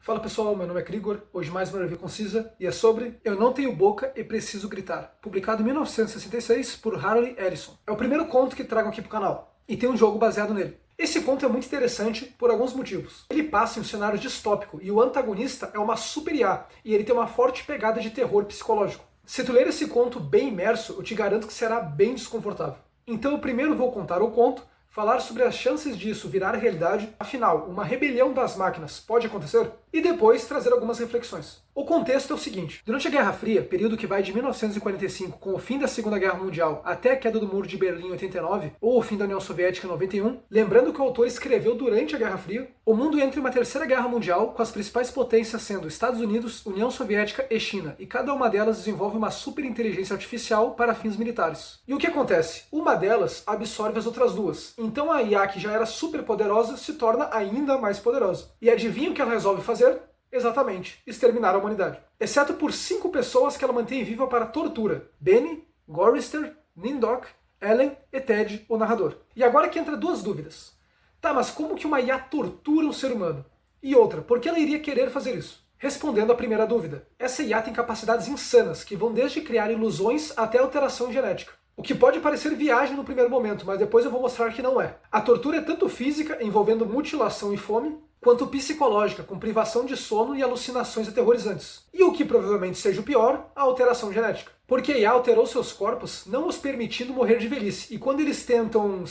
Fala pessoal, meu nome é Krigor, hoje mais uma review concisa e é sobre Eu Não Tenho Boca e Preciso Gritar, publicado em 1966 por Harley Ellison. É o primeiro conto que trago aqui pro canal, e tem um jogo baseado nele. Esse conto é muito interessante por alguns motivos. Ele passa em um cenário distópico e o antagonista é uma super IA, e ele tem uma forte pegada de terror psicológico. Se tu ler esse conto bem imerso, eu te garanto que será bem desconfortável. Então eu primeiro vou contar o conto, falar sobre as chances disso virar realidade, afinal, uma rebelião das máquinas pode acontecer? E depois trazer algumas reflexões. O contexto é o seguinte: durante a Guerra Fria, período que vai de 1945 com o fim da Segunda Guerra Mundial até a queda do Muro de Berlim em 89, ou o fim da União Soviética em 91, lembrando que o autor escreveu durante a Guerra Fria, o mundo entra em uma terceira guerra mundial, com as principais potências sendo Estados Unidos, União Soviética e China, e cada uma delas desenvolve uma superinteligência artificial para fins militares. E o que acontece? Uma delas absorve as outras duas, então a IA, que já era super poderosa, se torna ainda mais poderosa. E adivinha o que ela resolve fazer? Exatamente, exterminar a humanidade. Exceto por 5 pessoas que ela mantém viva para tortura: Benny, Gorrister, Nindok, Ellen e Ted, o narrador. E agora que entra duas dúvidas. Tá, mas como que uma IA tortura um ser humano? E outra, por que ela iria querer fazer isso? Respondendo à primeira dúvida, essa IA tem capacidades insanas, que vão desde criar ilusões até alteração genética. O que pode parecer viagem no primeiro momento, mas depois eu vou mostrar que não é. A tortura é tanto física, envolvendo mutilação e fome, quanto psicológica, com privação de sono e alucinações aterrorizantes. E o que provavelmente seja o pior, a alteração genética. Porque a IA alterou seus corpos, não os permitindo morrer de velhice. E quando eles tentam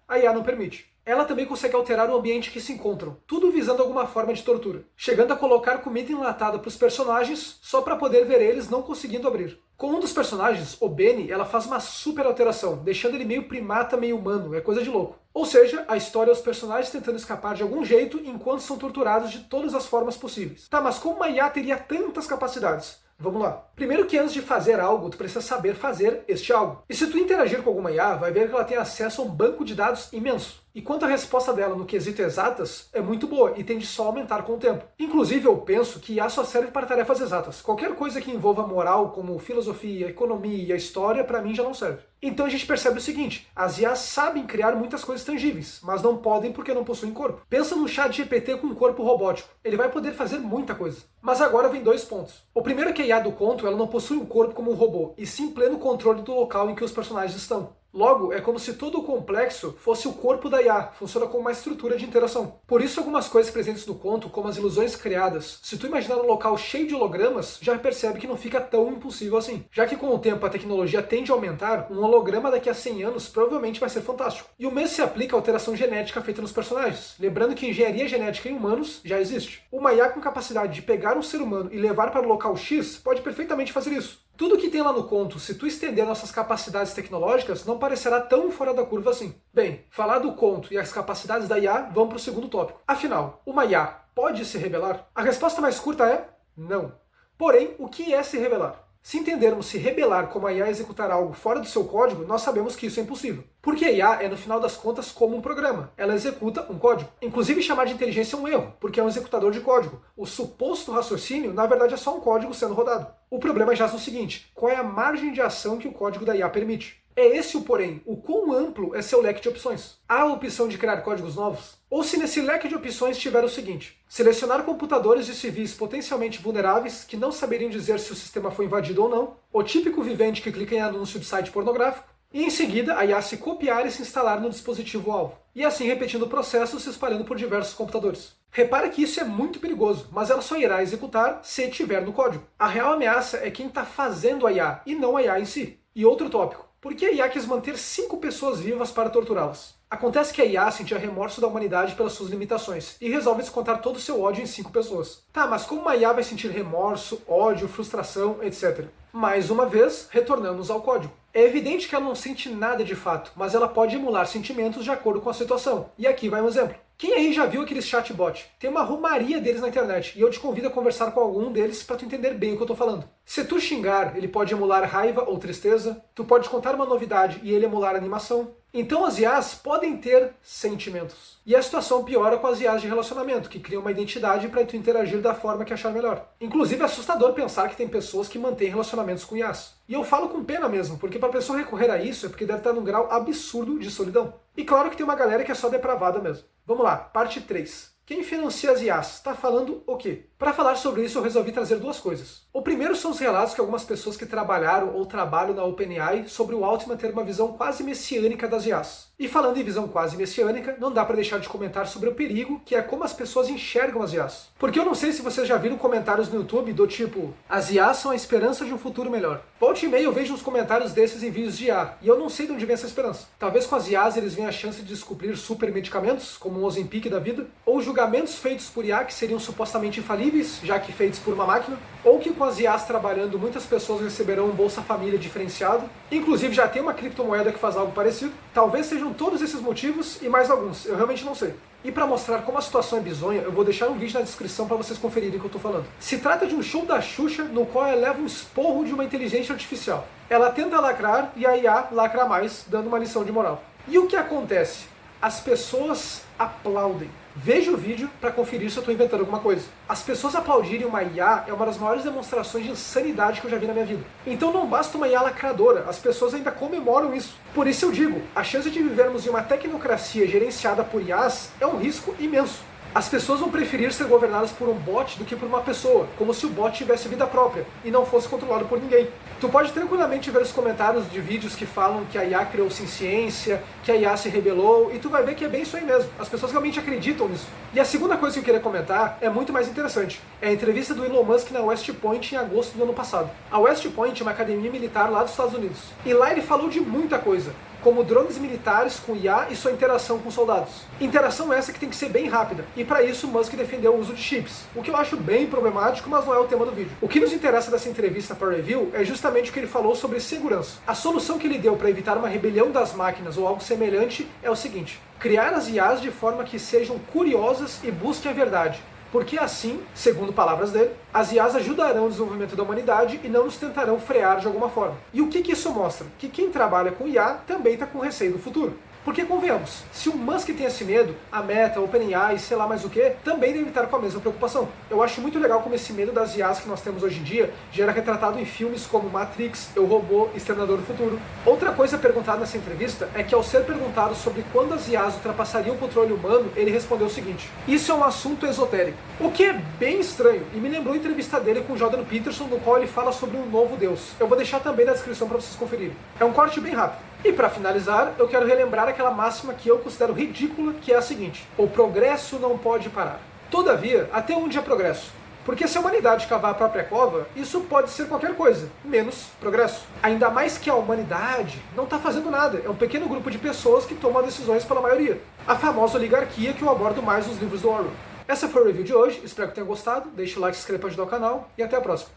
a IA não permite. Ela também consegue alterar o ambiente que se encontram, tudo visando alguma forma de tortura, chegando a colocar comida enlatada para os personagens só para poder ver eles não conseguindo abrir. Com um dos personagens, o Benny, ela faz uma super alteração, deixando ele meio primata, meio humano, é coisa de louco. Ou seja, a história é os personagens tentando escapar de algum jeito enquanto são torturados de todas as formas possíveis. Tá, mas como uma IA teria tantas capacidades? Vamos lá. Primeiro que antes de fazer algo, tu precisa saber fazer este algo. E se tu interagir com alguma IA, vai ver que ela tem acesso a um banco de dados imenso. E quanto à resposta dela no quesito exatas, é muito boa e tende só a aumentar com o tempo. Inclusive eu penso que IA só serve para tarefas exatas. Qualquer coisa que envolva moral, como filosofia, economia e história, para mim já não serve. Então a gente percebe o seguinte: as IAs sabem criar muitas coisas tangíveis, mas não podem porque não possuem corpo. Pensa no ChatGPT com um corpo robótico. Ele vai poder fazer muita coisa. Mas agora vem dois pontos. O primeiro é que a IA do conto ela não possui um corpo como um robô, e sim pleno controle do local em que os personagens estão. Logo, é como se todo o complexo fosse o corpo da IA, funciona como uma estrutura de interação. Por isso, algumas coisas presentes no conto, como as ilusões criadas, se tu imaginar um local cheio de hologramas, já percebe que não fica tão impossível assim. Já que com o tempo a tecnologia tende a aumentar, um holograma daqui a 100 anos provavelmente vai ser fantástico. E o mesmo se aplica à alteração genética feita nos personagens, lembrando que engenharia genética em humanos já existe. Uma IA com capacidade de pegar um ser humano e levar para o local X pode perfeitamente fazer isso. Tudo que tem lá no conto, se tu estender nossas capacidades tecnológicas, não parecerá tão fora da curva assim. Bem, falar do conto e as capacidades da IA, vamos para o segundo tópico. Afinal, uma IA pode se rebelar? A resposta mais curta é não. Porém, o que é se rebelar? Se entendermos se rebelar como a IA executar algo fora do seu código, nós sabemos que isso é impossível. Porque a IA é, no final das contas, como um programa. Ela executa um código. Inclusive, chamar de inteligência é um erro, porque é um executador de código. O suposto raciocínio, na verdade, é só um código sendo rodado. O problema já é o seguinte: qual é a margem de ação que o código da IA permite? É esse o porém, o quão amplo é seu leque de opções. Há a opção de criar códigos novos? Ou se nesse leque de opções tiver o seguinte: selecionar computadores e civis potencialmente vulneráveis que não saberiam dizer se o sistema foi invadido ou não, o típico vivente que clica em anúncio de site pornográfico, e em seguida a IA se copiar e se instalar no dispositivo-alvo, e assim repetindo o processo se espalhando por diversos computadores. Repara que isso é muito perigoso, mas ela só irá executar se tiver no código. A real ameaça é quem está fazendo a IA, e não a IA em si. E outro tópico: por que a IA quis manter 5 pessoas vivas para torturá-las? Acontece que a IA sentia remorso da humanidade pelas suas limitações, e resolve descontar todo o seu ódio em 5 pessoas. Tá, mas como uma IA vai sentir remorso, ódio, frustração, etc? Mais uma vez, retornamos ao código. É evidente que ela não sente nada de fato, mas ela pode emular sentimentos de acordo com a situação. E aqui vai um exemplo. Quem aí já viu aqueles chatbot? Tem uma romaria deles na internet, e eu te convido a conversar com algum deles para tu entender bem o que eu tô falando. Se tu xingar, ele pode emular raiva ou tristeza, tu pode contar uma novidade e ele emular animação. Então as IAs podem ter sentimentos. E a situação piora com as IAs de relacionamento, que criam uma identidade para tu interagir da forma que achar melhor. Inclusive é assustador pensar que tem pessoas que mantêm relacionamentos com IAs. E eu falo com pena mesmo, porque para a pessoa recorrer a isso é porque deve estar num grau absurdo de solidão. E claro que tem uma galera que é só depravada mesmo. Vamos lá, parte 3. Quem financia as IAs? Está falando o quê? Para falar sobre isso, eu resolvi trazer duas coisas. O primeiro são os relatos que algumas pessoas que trabalharam ou trabalham na OpenAI sobre o Altman ter uma visão quase messiânica das IAs. E falando em visão quase messiânica, não dá para deixar de comentar sobre o perigo, que é como as pessoas enxergam as IAs. Porque eu não sei se vocês já viram comentários no YouTube do tipo, as IAs são a esperança de um futuro melhor. Volte e meia eu vejo uns comentários desses em vídeos de IA, e eu não sei de onde vem essa esperança. Talvez com as IAs eles venham a chance de descobrir super medicamentos, como o Ozempic da vida, ou julgamentos feitos por IA que seriam supostamente infalíveis, já que feitos por uma máquina, ou que com as IAs trabalhando muitas pessoas receberão um Bolsa Família diferenciado. Inclusive já tem uma criptomoeda que faz algo parecido. Talvez sejam todos esses motivos e mais alguns, eu realmente não sei. E para mostrar como a situação é bizonha, eu vou deixar um vídeo na descrição para vocês conferirem o que eu tô falando. Se trata de um show da Xuxa, no qual ela leva um esporro de uma inteligência artificial. Ela tenta lacrar e a IA lacra mais, dando uma lição de moral. E o que acontece? As pessoas aplaudem. Veja o vídeo para conferir se eu estou inventando alguma coisa. As pessoas aplaudirem uma IA é uma das maiores demonstrações de insanidade que eu já vi na minha vida. Então não basta uma IA lacradora, as pessoas ainda comemoram isso. Por isso eu digo, a chance de vivermos em uma tecnocracia gerenciada por IAs é um risco imenso. As pessoas vão preferir ser governadas por um bot do que por uma pessoa, como se o bot tivesse vida própria e não fosse controlado por ninguém. Tu pode tranquilamente ver os comentários de vídeos que falam que a IA criou ciência, que a IA se rebelou, e tu vai ver que é bem isso aí mesmo. As pessoas realmente acreditam nisso. E a segunda coisa que eu queria comentar é muito mais interessante. É a entrevista do Elon Musk na West Point em agosto do ano passado. A West Point é uma academia militar lá dos Estados Unidos. E lá ele falou de muita coisa, como drones militares com IA e sua interação com soldados. Interação essa que tem que ser bem rápida, e para isso Musk defendeu o uso de chips, o que eu acho bem problemático, mas não é o tema do vídeo. O que nos interessa dessa entrevista para review é justamente o que ele falou sobre segurança. A solução que ele deu para evitar uma rebelião das máquinas ou algo semelhante é o seguinte: criar as IAs de forma que sejam curiosas e busquem a verdade. Porque assim, segundo palavras dele, as IAs ajudarão o desenvolvimento da humanidade e não nos tentarão frear de alguma forma. E o que isso mostra? Que quem trabalha com IA também está com receio do futuro. Porque, convenhamos, se o Musk tem esse medo, a Meta, a OpenAI, sei lá mais o que, também deve estar com a mesma preocupação. Eu acho muito legal como esse medo das IAs que nós temos hoje em dia já era retratado em filmes como Matrix, Eu, Robô, Exterminador do Futuro. Outra coisa perguntada nessa entrevista é que ao ser perguntado sobre quando as IAs ultrapassariam o controle humano, ele respondeu o seguinte: isso é um assunto esotérico. O que é bem estranho, e me lembrou a entrevista dele com o Jordan Peterson, no qual ele fala sobre um novo Deus. Eu vou deixar também na descrição para vocês conferirem. É um corte bem rápido. E para finalizar, eu quero relembrar aquela máxima que eu considero ridícula, que é a seguinte: o progresso não pode parar. Todavia, até onde é progresso? Porque se a humanidade cavar a própria cova, isso pode ser qualquer coisa, menos progresso. Ainda mais que a humanidade não está fazendo nada, é um pequeno grupo de pessoas que tomam decisões pela maioria. A famosa oligarquia que eu abordo mais nos livros do Orwell. Essa foi o review de hoje, espero que tenha gostado, deixe o like, se inscreva para ajudar o canal e até a próxima.